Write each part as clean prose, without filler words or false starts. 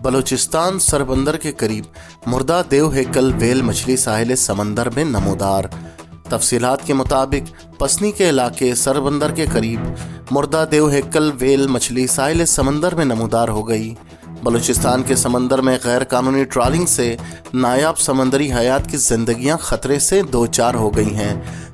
बलूचिस्तान सरबंदर के करीब मुर्दा देव हैकल वेल मछली साहिल समंदर में नमूदार। तफसीलात के मुताबिक पसनी के इलाके सरबंदर के करीब मुर्दा देव हैकल वेल मछली साहिल समंदर में नमूदार हो गई। बलूचिस्तान के समंदर में गैर कानूनी ट्रॉलिंग से नायाब समंदरी हयात की जिंदगियां खतरे से दो चार हो गई हैं।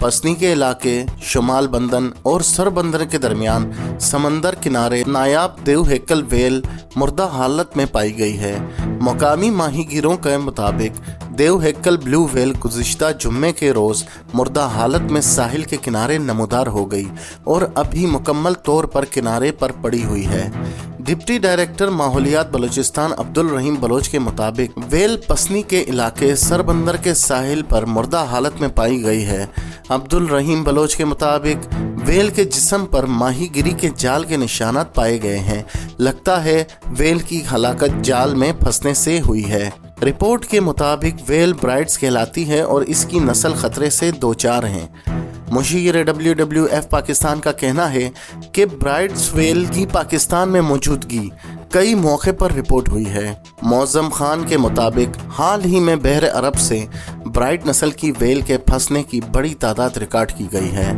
पसनी के इलाके शुमाल बंदन और सरबंदर के दरमियान समंदर किनारे नायाब देव हैकल वेल मुर्दा हालत में पाई गई है। मकामी माहीगीरों के मुताबिक देव हैकल ब्लू वेल गुज़िश्ता जुम्मे के रोज़ मुर्दा हालत में साहिल के किनारे नमूदार हो गई और अभी मुकम्मल तौर पर किनारे पर पड़ी हुई है। डिप्टी डायरेक्टर माहौलियात बलूचिस्तान अब्दुल रहीम बलोच के मुताबिक वेल पसनी के इलाके सरबंदर के साहिल पर मुर्दा हालत में पाई गई है। अब्दुल रहीम बलोच के मुताबिक वेल के जिस्म पर माहीगिरी के जाल के निशानात पाए गए हैं। लगता है वेल की हलाकत जाल में फंसने से हुई है। रिपोर्ट के मुताबिक वेल ब्राइड्स कहलाती है और इसकी नस्ल खतरे से दो चार हैं। मुशीर WWF पाकिस्तान का कहना है कि ब्राइड्स वेल की पाकिस्तान में मौजूदगी कई मौके पर रिपोर्ट हुई है। मौज़म खान के मुताबिक हाल ही में बहर अरब से ब्राइड नस्ल की वेल के फंसने की बड़ी तादाद रिकॉर्ड की गई है।